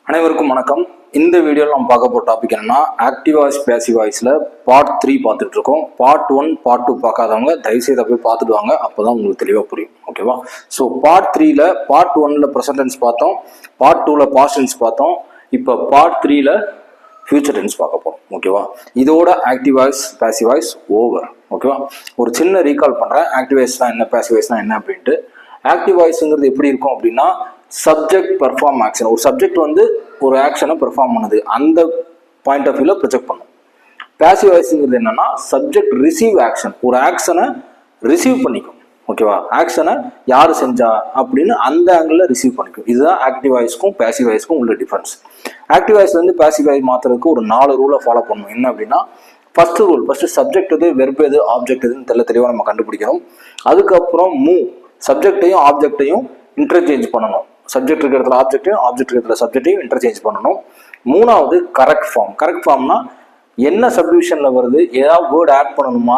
அனைவருக்கும் வணக்கம். இந்த வீடியோவில் நம்ம பார்க்க போகிற டாபிக் என்னன்னா ஆக்டிவ் வாய்ஸ் பேசிவ் வாய்ஸில் பார்ட் 3 பார்த்துட்டு இருக்கோம். பார்ட் 1 பார்ட் 2 பார்க்காதவங்க தயவுசெய்து போய் பார்த்துட்டு வாங்க, அப்போ தான் உங்களுக்கு தெளிவாக புரியும். ஓகேவா? ஸோ பார்ட் 3ல பார்ட் 1ல் ப்ரெசன்ட் டென்ஸ் பார்த்தோம், பார்ட் 2ல பாஸ்ட் டென்ஸ் பார்த்தோம், இப்போ பார்ட் 3ல ஃபியூச்சர் டென்ஸ் பார்க்க போகிறோம். ஓகேவா? இதோட active voice passive voice over. ஓகேவா? ஒரு சின்ன ரீகால் பண்ணுறேன், ஆக்டிவ் வாய்ஸ்னால் என்ன, பேசிவ் வாய்ஸ்னால் என்ன அப்படின்ட்டு. ஆக்டிவ் வாய்ஸுங்கிறது எப்படி இருக்கும் அப்படின்னா, சப்ஜெக்ட் பெர்ஃபார்ம் ஆக்ஷன். ஒரு சப்ஜெக்ட் வந்து ஒரு ஆக்ஷனை பெர்ஃபார்ம் பண்ணுது, அந்த பாயிண்ட் ஆஃப் வியூல ப்ரொஜெக்ட் பண்ணும். பேசிவ் வாய்ஸுங்கிறது என்னன்னா, சப்ஜெக்ட் ரிசீவ் ஆக்ஷன், ஒரு ஆக்ஷனை ரிசீவ் பண்ணிக்கும். ஓகேவா? ஆக்ஷனை யார் செஞ்சா அப்படின்னு அந்த ஆங்கிள் ரிசீவ் பண்ணிக்கும். இதுதான் ஆக்டிவ் வாய்ஸ்க்கும் பேசிவ் வாய்ஸ்க்கும் உள்ள டிஃபரன்ஸ். ஆக்டிவ் வாய்ஸ்ல இருந்து பேசிவ் வாய்ஸ் மாத்துறதுக்கு ஒரு 4 ரூலை ஃபாலோ பண்ணணும். என்ன அப்படின்னா, ஃபர்ஸ்ட் ரூல், ஃபர்ஸ்ட் சப்ஜெக்ட் எது, வெர்ப் எது, ஆப்ஜெக்ட் எதுன்னு தெளிவாக நம்ம கண்டுபிடிக்கணும். அதுக்கப்புறம் சப்ஜெக்டையும் ஆப்ஜெக்டையும் இன்டர்சேஞ்ச் பண்ணணும். சப்ஜெக்ட் இருக்கிற இடத்துல ஆப்ஜெக்டையும், ஆப்ஜெக்ட் இருக்கிற சப்ஜெக்டையும் இன்டர்சேஞ்ச் பண்ணணும். மூணாவது கரெக்ட் ஃபார்ம். கரெக்ட் ஃபார்ம்னா என்ன சப்டிவிஷன்ல வருது, ஏதாவது வேர்டு ஆட் பண்ணணுமா,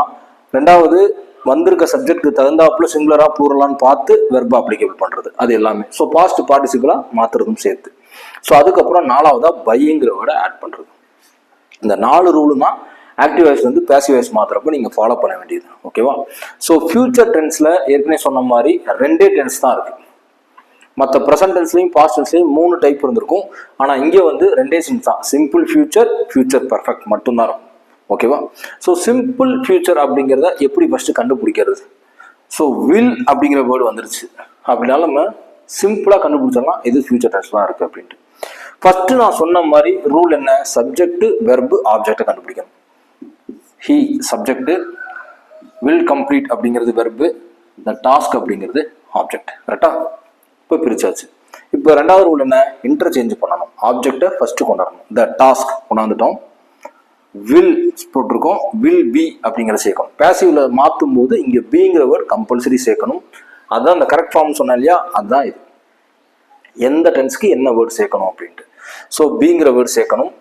ரெண்டாவது வந்திருக்க சப்ஜெக்ட்டுக்கு தகுந்தாப்புல சிங்குலரா ப்ளூரலான்னு பார்த்து வெர்பா அப்ளிகபிள் பண்றது, அது எல்லாமே. ஸோ பாஸ்ட் பார்ட்டிசிபிளா மாத்துறதும் சேர்த்து. ஸோ அதுக்கப்புறம் நாலாவதா பைங்கிற வேர்டை ஆட் பண்றது. இந்த 4 ரூலும் தான் ஆக்டிவ் வாய்ஸ் வந்து பேசிவ் வாய்ஸ் மாத்துறப்ப நீங்க ஃபாலோ பண்ண வேண்டியது. ஓகேவா? ஸோ ஃபியூச்சர் டென்ஸ்ல ஏற்கனவே சொன்ன மாதிரி 2 டென்ஸ் தான் இருக்கு. மற்ற ப்ரெசன்ட் டென்ஸ்லையும் பாஸ்ட் டென்ஸ்லையும் 3 டைப் இருந்திருக்கும். ஆனால் இங்கே வந்து 2 சென்ஸ் தான், சிம்பிள் ஃபியூச்சர், ஃபியூச்சர் பர்ஃபெக்ட் மட்டும்தான் இருக்கும். ஓகேவா? ஸோ சிம்பிள் ஃபியூச்சர் அப்படிங்கிறத எப்படி ஃபர்ஸ்ட் கண்டுபிடிக்கிறது? ஸோ வில் அப்படிங்கிற வேர்டு வந்துருச்சு அப்படின்னால நம்ம சிம்பிளாக கண்டுபிடிச்சிடலாம் இது ஃபியூச்சர் டென்ஸ் தான் இருக்கு அப்படின்ட்டு. ஃபர்ஸ்ட் நான் சொன்ன மாதிரி ரூல் என்ன, சப்ஜெக்ட் வெர்பு ஆப்ஜெக்டை கண்டுபிடிக்கணும். ஹி சப்ஜெக்ட், வில் கம்ப்ளீட் அப்படிங்கிறது வெர்பு, த டாஸ்க் அப்படிங்கிறது ஆப்ஜெக்ட். கரெக்டா? இப்போ பிரிச்சாச்சு. இப்போ ரெண்டாவது ரூல் என்ன, இன்டர்சேஞ்ச் பண்ணணும். ஆப்ஜெக்டை ஃபர்ஸ்ட் கொண்டாடணும். த டாஸ்க் கொண்டாந்துட்டோம், வில் போட்டிருக்கோம், வில் பி அப்படிங்கிற சேர்க்கணும். பேசிவ்ல மாற்றும் போது இங்க பிங்கிற வேர்ட் கம்பல்சரி சேர்க்கணும். அதுதான் அந்த கரெக்ட் ஃபார்ம் சொன்னேன் இல்லையா, அதுதான் இது. எந்த டென்ஸ்க்கு என்ன வேர்டு சேர்க்கணும் அப்படின்ட்டு. ஸோ பிங்கிற வேர்டு சேர்க்கணும்.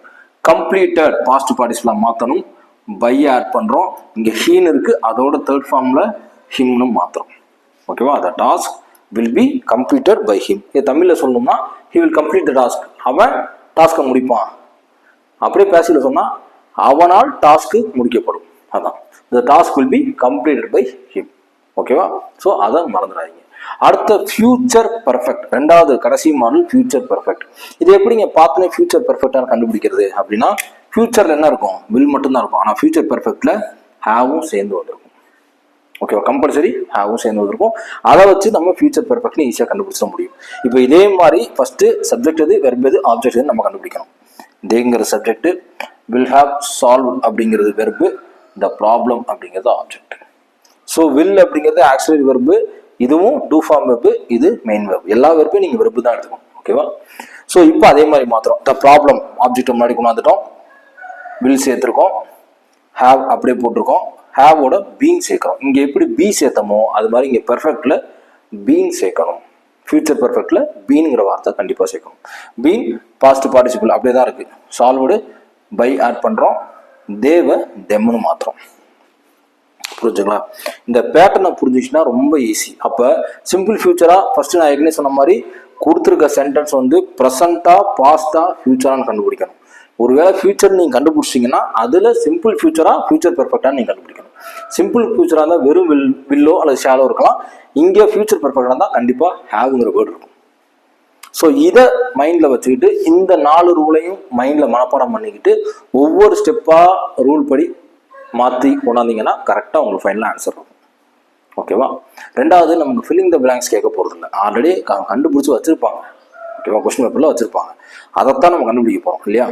கம்ப்ளீட்டட் பாஸ்ட் பார்ட்டிசிபிளா மாற்றணும். பை ஆட் பண்றோம். இங்க ஹீன் இருக்கு, அதோட தேர்ட் ஃபார்ம்ல ஹிம்னு மாத்துறோம். ஓகேவா? த task will be completed by him. இது தமிழ்ல சொல்லணும்னா he will complete the task. அவன் டாஸ்கை முடிப்பான். அப்படியே பேசில சொன்னா அவனால் டாஸ்க் முடிக்கப்படும். அதான் the task will be completed by him. ஓகேவா? ஸோ அதை மறந்துடாதீங்க. அடுத்த ஃபியூச்சர் பர்ஃபெக்ட், ரெண்டாவது கடைசி மாடல் ஃபியூச்சர் பர்ஃபெக்ட். இது எப்படிங்க பார்த்தனே ஃபியூச்சர் பர்ஃபெக்டாக கண்டுபிடிக்கிறது அப்படின்னா, ஃபியூச்சர்ல என்ன இருக்கும், வில் மட்டும்தான் இருக்கும். ஆனால் ஃபியூச்சர் பர்ஃபெக்ட்ல ஹேவும் சேர்ந்து வந்திருக்கும். ஓகேவா? கம்பல்சரி ஹேவும் சேர்ந்து வந்திருக்கும். அதை வச்சு நம்ம ஃபியூச்சர் பர்ஃபெக்ட்னு ஈஸியாக கண்டுபிடிச்சிட முடியும். இப்போ இதே மாதிரி ஃபர்ஸ்ட் சப்ஜெக்ட் எது, வெர்ப் எது, ஆப்ஜெக்ட் எது நம்ம கண்டுபிடிக்கணும். தேங்கிற சப்ஜெக்ட், வில் ஹாவ் சால்வ் அப்படிங்கிறது வெர்பு, த ப்ராப்ளம் அப்படிங்கிறது ஆப்ஜெக்ட். ஸோ வில் அப்படிங்கிறது ஆக்சிலரி வெர்பு, இதுவும் டூ ஃபார்ம் வெர்பு, இது மெயின் வெர்பு. எல்லா வெர்பையும் நீங்கள் வெர்பு தான் எடுத்துக்கணும். ஓகேவா? ஸோ இப்போ அதே மாதிரி மாத்திரம் த ப்ராப்ளம் ஆப்ஜெக்ட் முன்னாடி கொண்டாந்துட்டோம், வில் சேர்த்துருக்கோம், ஹாவ் அப்படியே போட்டிருக்கோம், ஹேவோட பீன் சேர்க்கணும். இங்க எப்படி பி சேர்த்தமோ அது மாதிரி இங்க பெர்ஃபெக்ட்ல பீன் சேர்க்கணும். ஃபியூச்சர் பெர்ஃபெக்ட்ல பீன்ங்கிற வார்த்தை கண்டிப்பா சேர்க்கணும். பீன் பாஸ்ட் பார்ட்டிசிபிள் அப்படியே தான் இருக்கு. சால்வ்டு பை ஆட் பண்றோம், தேவ தெம்னு மாத்திரம். புரிஞ்சுங்களா? இந்த பேட்டர்னை புரிஞ்சிச்சுன்னா ரொம்ப ஈஸி. அப்ப சிம்பிள் ஃபியூச்சரா ஃபர்ஸ்ட் நான் ஏற்கனவே சொன்ன மாதிரி கொடுத்துருக்க சென்டென்ஸ் வந்து ப்ரெசண்டா, பாஸ்டா, ஃபியூச்சரான்னு கண்டுபிடிக்கணும். ஒருவேளை ஃபியூச்சர் நீங்க கண்டுபிடிச்சிங்கன்னா அதுல சிம்பிள் ஃபியூச்சரா, ஃபியூச்சர் பெர்ஃபெக்டா நீங்க கண்டுபிடிக்கணும். சிம்பிள் ஃபியூச்சரா இருந்தால் வெறும் வில்லோ அல்லது ஷாலோ இருக்கலாம். இங்கே ஃபியூச்சர் பெர்ஃபெக்டா இருந்தால் கண்டிப்பா ஹேவுங்கிற வேர்டு இருக்கும். ஸோ இதை மைண்ட்ல வச்சுக்கிட்டு இந்த 4 ரூலையும் மைண்ட்ல மனப்பாடம் பண்ணிக்கிட்டு ஒவ்வொரு ஸ்டெப்பா ரூல் படி மாற்றி கொண்டாந்தீங்கன்னா கரெக்டா உங்களுக்கு ஃபைனல் ஆன்சர் இருக்கும். ஓகேவா? ரெண்டாவது, நமக்கு ஃபில்லிங் த பிளாங்க்ஸ் கேட்க போறது இல்லை, ஆல்ரெடி கண்டுபிடிச்சு வச்சிருப்பாங்க. ஓகேவா? கொஸ்டின் பேப்பர்ல வச்சிருப்பாங்க, அதைத்தான் நம்ம கண்டுபிடிக்க போறோம் இல்லையா?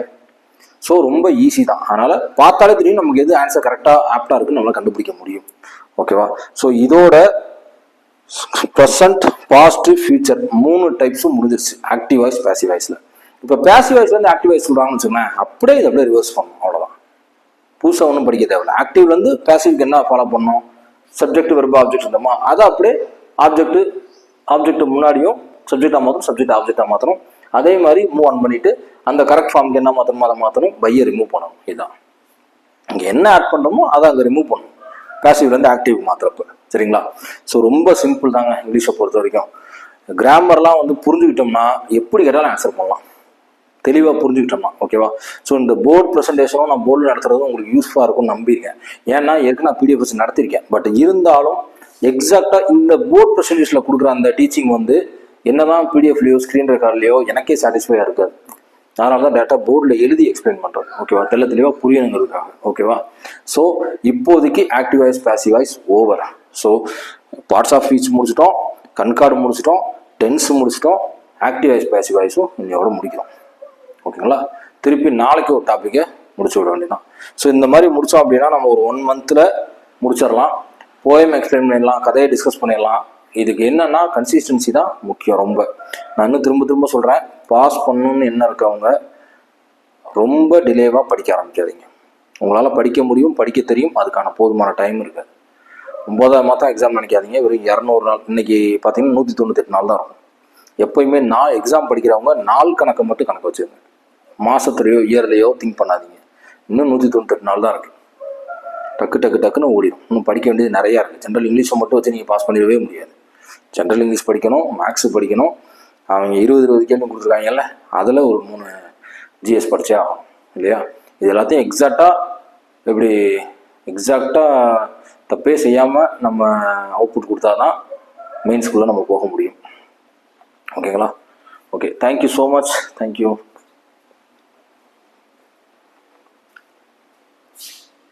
ஸோ ரொம்ப ஈஸி தான். அதனால பார்த்தாலே தெரியும் நமக்கு எது ஆன்சர் கரெக்டாக ஆப்டா இருக்குன்னு நம்மளால கண்டுபிடிக்க முடியும். ஓகேவா? ஸோ இதோட ப்ரெசன்ட், பாஸ்ட், ஃபியூச்சர் 3 டைப்ஸும் முடிஞ்சிருச்சு ஆக்டிவ் வாய்ஸ் பேசிவ் வாய்ஸ்ல. இப்போ பேசிவ் வாய்ஸ்ல இருந்து ஆக்டிவ் வாய்ஸ் சொல்றாங்கன்னு வச்சுக்கோங்களேன், அப்படியே இதை அப்படியே ரிவர்ஸ் பண்ணணும். அவ்வளோதான், புதுசாக ஒன்றும் படிக்க தேவையில்ல. ஆக்டிவ்ல இருந்து பேசிவ்க்கு என்ன ஃபாலோ பண்ணணும், சப்ஜெக்ட் வெர்பு ஆப்ஜெக்ட் இருந்தோமா அதை அப்படியே ஆப்ஜெக்ட் முன்னாடியும் சப்ஜெக்டா மாற்றணும், சப்ஜெக்ட் ஆப்ஜெக்டா மாற்றணும். அதே மாதிரி மூவ் ஆன் பண்ணிட்டு அந்த கரெக்ட் ஃபார்முக்கு என்ன மாற்றணுமோ அதை மாற்றணும், பையை ரிமூவ் பண்ணணும். இதுதான் இங்கே என்ன ஆட் பண்ணுறோமோ அதை அங்கே ரிமூவ் பண்ணணும் பேசிவ்லேருந்து ஆக்டிவ் மாத்திரப்ப. சரிங்களா? ஸோ ரொம்ப சிம்பிள் தாங்க இங்கிலீஷை பொறுத்த வரைக்கும். கிராமர்லாம் வந்து புரிஞ்சுக்கிட்டோம்னா எப்படி கேட்டாலும் ஆன்சர் பண்ணலாம். தெளிவாக புரிஞ்சுக்கிட்டோம்னா ஓகேவா. ஸோ இந்த போர்டு ப்ரெசன்டேஷனும் நான் போர்டில் நடத்துறதும் உங்களுக்கு யூஸ்ஃபுல்லாக இருக்கும்னு நம்பியிருக்கேன். ஏன்னா ஏற்கனவே நான் பிடிஎஃப் நடத்திருக்கேன். பட் இருந்தாலும் எக்ஸாக்டாக இந்த போர்ட் ப்ரெசன்டேஷனில் கொடுக்குற அந்த டீச்சிங் வந்து என்னதான் பிடிஎஃப்லையோ ஸ்க்ரீன் ரெக்கார்ட்லையோ எனக்கே சாட்டிஸ்ஃபையாக இருக்காது. அதனால தான் டேட்டா போர்டில் எழுதி எக்ஸ்பிளைன் பண்ணுறேன் ஓகேவா, தெளிவாக புரியணுங்கிறதுக்காக ஓகேவா. ஸோ இப்போதைக்கு active voice passive voice over. So parts of speech முடிச்சிட்டோம், கண்கார்டு முடிச்சிட்டோம், டென்ஸ் முடிச்சிட்டோம், ஆக்டிவ் வாய்ஸ் பேசிவ் வாய்ஸும் இன்னையோட முடிக்கிறோம் ஓகேங்களா. திருப்பி நாளைக்கு ஒரு டாப்பிக்கை முடிச்சு விட வேண்டியதான். ஸோ இந்த மாதிரி முடித்தோம் அப்படின்னா நம்ம ஒரு 1 மந்த்தில் முடிச்சிடலாம். போயம் எக்ஸ்பிளைன் பண்ணிடலாம், கதையை டிஸ்கஸ் பண்ணிடலாம். இதுக்கு என்னன்னா கன்சிஸ்டன்சி தான் முக்கியம் ரொம்ப. நான் இன்னும் திரும்ப சொல்கிறேன், பாஸ் பண்ணணும்னு என்ன இருக்கவங்க ரொம்ப டிலேவாக படிக்க ஆரம்பிக்காதீங்க. உங்களால் படிக்க முடியும், படிக்க தெரியும், அதுக்கான போதுமான டைம் இருக்காது. 9ஆம் மாதம் எக்ஸாம் நினைக்காதீங்க, வெறும் 200 நாள். இன்னைக்கு பார்த்தீங்கன்னா 198 நாள் தான் இருக்கும். எப்போயுமே எக்ஸாம் படிக்கிறவங்க நாள் கணக்கை மட்டும் கணக்கு வச்சுருங்க. மாதத்துலையோ இயர்லையோ திங்க் பண்ணாதீங்க. இன்னும் 198 நாள் தான் இருக்குது. டக்குன்னு ஓடிடும். இன்னும் படிக்க வேண்டியது நிறையா இருக்குது. ஜென்ரல் இங்கிலீஷை மட்டும் வச்சு நீங்கள் பாஸ் பண்ணிடவே முடியாது. ஜென்ரல் இங்கிலீஷ் படிக்கணும், மேக்ஸு படிக்கணும். அவங்க 20 கேள்வி கொடுத்துருக்காங்கல்ல, அதில் ஒரு 3 ஜிஎஸ் படித்தே ஆகணும் இல்லையா. இது எல்லாத்தையும் எக்ஸாக்டாக தப்பே செய்யாமல் நம்ம அவுட்புட் கொடுத்தா தான் மெயின் ஸ்கூலில் நம்ம போக முடியும் ஓகேங்களா. Okay, thank you so much, thank you.